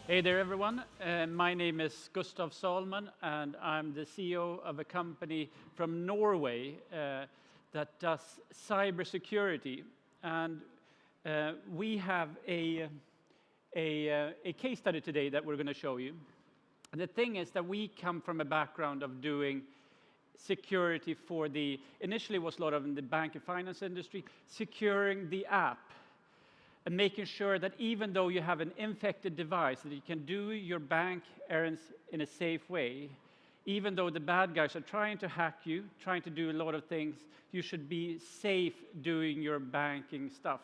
Hey there, everyone. My name is Gustaf Sahlman, and I'm the CEO of a company from Norway that does cybersecurity. And we have a case study today that we're going to show you. And the thing is that we come from a background of doing security for initially was a lot of in the bank and finance industry, securing the app and making sure that even though you have an infected device, that you can do your bank errands in a safe way. Even though the bad guys are trying to hack you, trying to do a lot of things, you should be safe doing your banking stuff.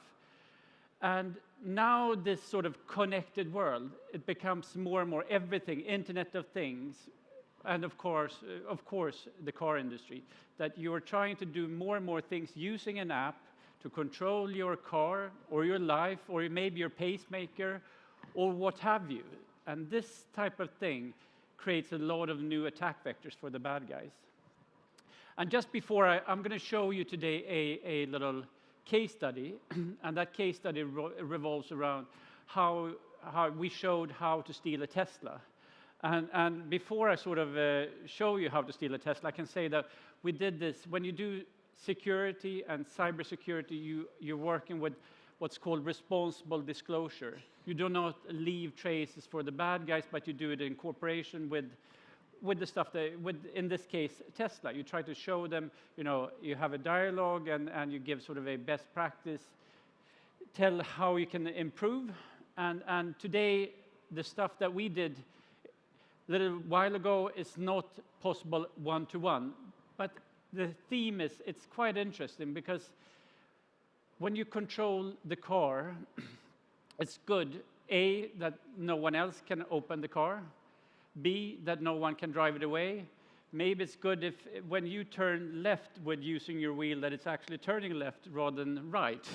And now this sort of connected world, it becomes more and more everything, Internet of Things, and of course, the car industry, that you're trying to do more and more things using an app to control your car or your life or maybe your pacemaker or what have you. And this type of thing creates a lot of new attack vectors for the bad guys. And just before I'm going to show you today a little case study, and that case study revolves around how we showed how to steal a Tesla. And before I sort of show you how to steal a Tesla, I can say that we did this. When you do security and cybersecurity, you're working with what's called responsible disclosure. You do not leave traces for the bad guys, but you do it in cooperation with the stuff in this case, Tesla. You try to show them, you have a dialogue and you give sort of a best practice, tell how you can improve. And today, the stuff that we did a little while ago is not possible one-to-one, but the theme is, it's quite interesting because when you control the car, it's good, A, that no one else can open the car, B, that no one can drive it away. Maybe it's good if when you turn left with using your wheel that it's actually turning left rather than right.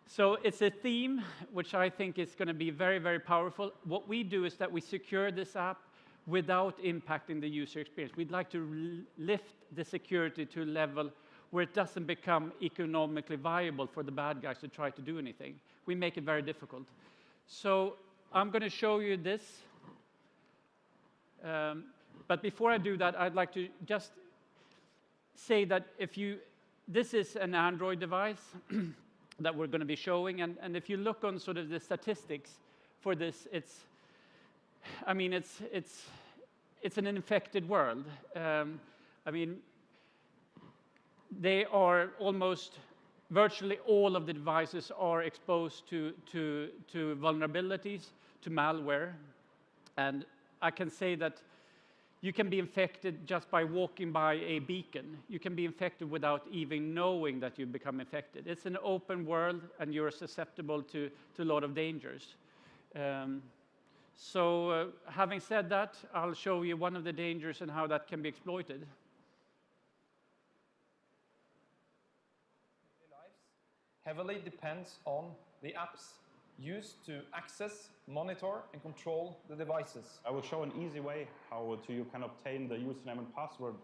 So it's a theme which I think is going to be very, very powerful. What we do is that we secure this app without impacting the user experience. We'd like to lift the security to a level where it doesn't become economically viable for the bad guys to try to do anything. We make it very difficult. So I'm going to show you this. But before I do that, I'd like to just say that this is an Android device that we're going to be showing. And if you look on sort of the statistics for this, it's an infected world. They are almost virtually all of the devices are exposed to vulnerabilities, to malware. And I can say that you can be infected just by walking by a beacon. You can be infected without even knowing that you've become infected. It's an open world, and you're susceptible to a lot of dangers. So having said that, I'll show you one of the dangers and how that can be exploited. Heavily depends on the apps used to access, monitor, and control the devices. I will show an easy way how you can obtain the username and password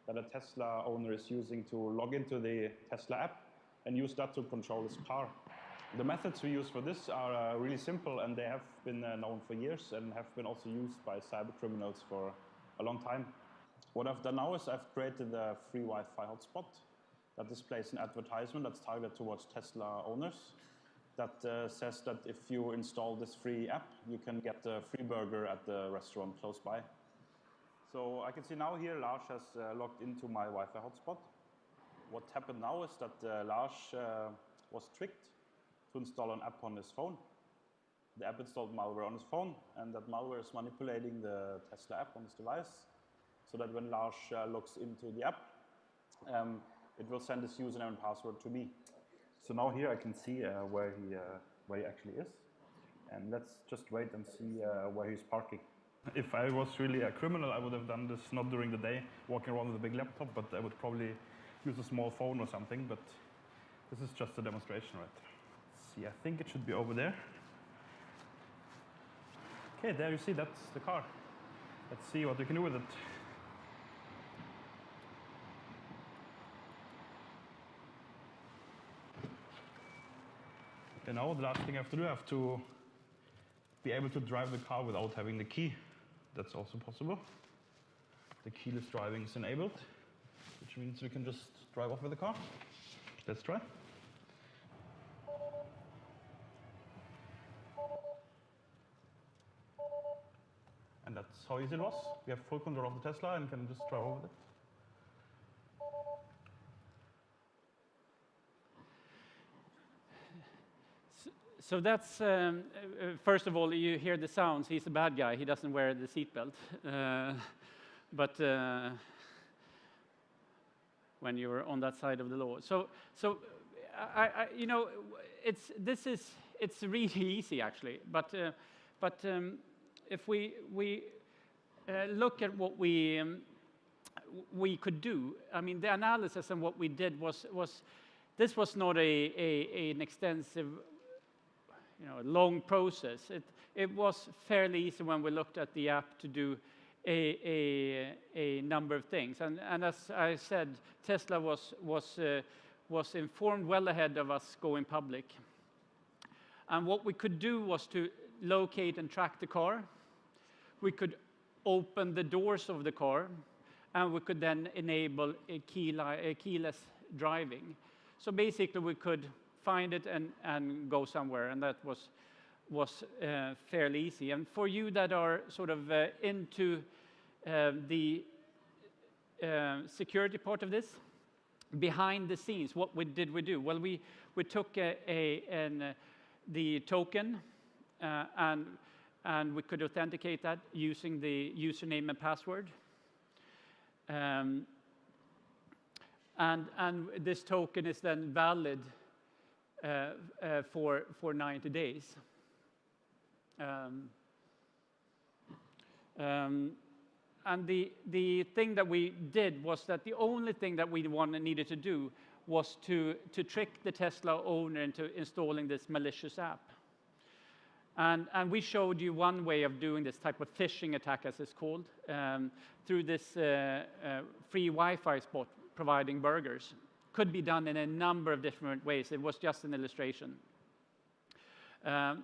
that a Tesla owner is using to log into the Tesla app and use that to control his car. The methods we use for this are really simple, and they have been known for years and have been also used by cyber criminals for a long time. What I've done now is I've created a free Wi-Fi hotspot that displays an advertisement that's targeted towards Tesla owners that says that if you install this free app, you can get a free burger at the restaurant close by. So I can see now here Lars has logged into my Wi-Fi hotspot. What happened now is that Lars was tricked to install an app on his phone. The app installed malware on his phone, and that malware is manipulating the Tesla app on his device, so that when Lars logs into the app, it will send his username and password to me. So now here I can see where he actually is, and let's just wait and see where he's parking. If I was really a criminal, I would have done this not during the day, walking around with a big laptop, but I would probably use a small phone or something. But this is just a demonstration, right? Let's see, I think it should be over there. Okay, there you see, that's the car. Let's see what we can do with it. Okay, now the last thing I have to do, I have to be able to drive the car without having the key. That's also possible. The keyless driving is enabled, which means we can just drive off with the car. Let's try. And that's how easy it was. We have full control of the Tesla and can just drive over it. So that's, first of all, you hear the sounds. He's a bad guy. He doesn't wear the seatbelt. But when you're on that side of the law. So you know, it's really easy, actually. But if we look at what we could do, I mean, the analysis and what we did was this was not an extensive, you know, a long process. It was fairly easy when we looked at the app to do a number of things. And as I said, Tesla was informed well ahead of us going public. And what we could do was to locate and track the car. We could open the doors of the car, and we could then enable a keyless driving. So basically, we could find it and go somewhere, and that was fairly easy. And for you that are sort of into the security part of this, behind the scenes, what did we do? Well, we took the token and we could authenticate that using the username and password. And this token is then valid for 90 days. And the thing that we did was that the only thing that we needed to do was to trick the Tesla owner into installing this malicious app. And we showed you one way of doing this type of phishing attack, as it's called, through this free Wi-Fi spot providing burgers. Could be done in a number of different ways. It was just an illustration. And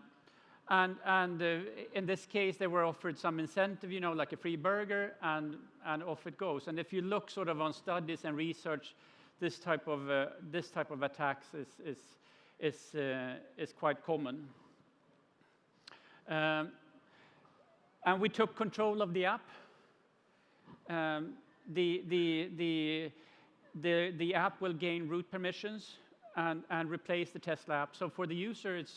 in this case, they were offered some incentive, you know, like a free burger, and off it goes. And if you look sort of on studies and research, this type of attacks is quite common. And we took control of the app. The app will gain root permissions and replace the Tesla app. So for the user, it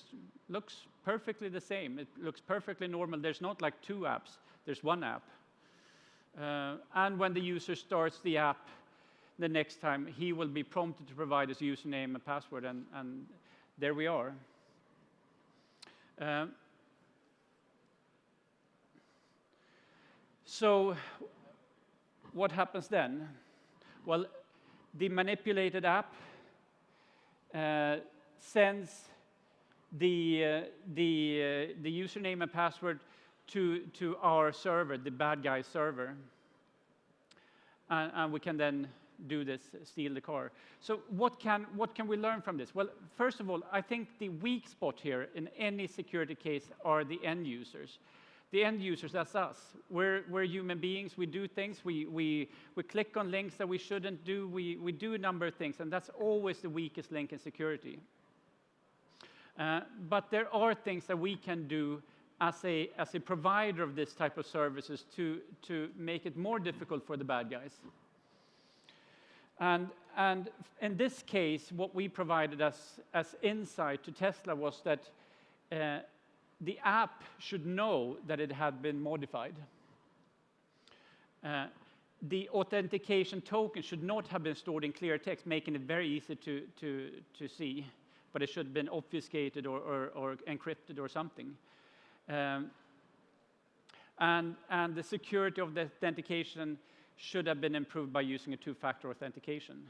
looks perfectly the same. It looks perfectly normal. There's not like two apps. There's one app. And when the user starts the app, the next time, he will be prompted to provide his username and password, and there we are. So what happens then? Well, the manipulated app sends the username and password to our server, the bad guy server, and we can then do this, steal the car. So what can we learn from this? Well, first of all, I think the weak spot here in any security case are the end users. The end users, that's us. We're human beings. We do things. We click on links that we shouldn't do. We do a number of things, and that's always the weakest link in security. But there are things that we can do as a provider of this type of services to make it more difficult for the bad guys. And in this case, what we provided as insight to Tesla was that the app should know that it had been modified. The authentication token should not have been stored in clear text, making it very easy to see, but it should have been obfuscated or encrypted or something. And the security of the authentication should have been improved by using a two-factor authentication.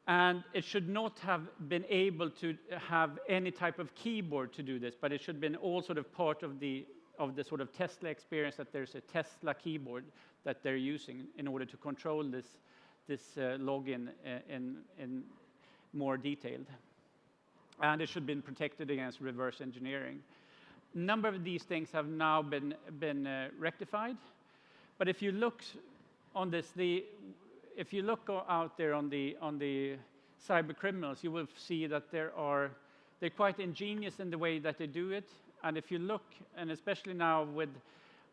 And it should not have been able to have any type of keyboard to do this, but it should have been all sort of part of the sort of Tesla experience, that there's a Tesla keyboard that they're using in order to control this login in more detailed. And it should have been protected against reverse engineering. number of these things have now been rectified. But if you look on this, if you look out there on the cyber criminals, you will see that they're quite ingenious in the way that they do it. And if you look, and especially now with,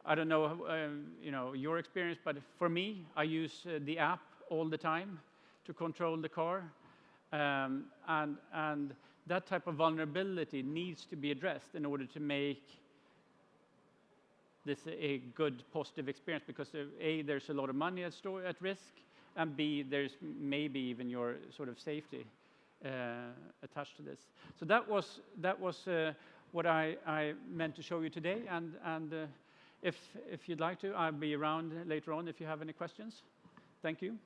I don't know, your experience, but for me, I use the app all the time to control the car, and that type of vulnerability needs to be addressed in order to make this a good, positive experience, because A, there's a lot of money at risk, and B, there's maybe even your sort of safety attached to this. So that was what I meant to show you today, and if you'd like to, I'll be around later on if you have any questions. Thank you.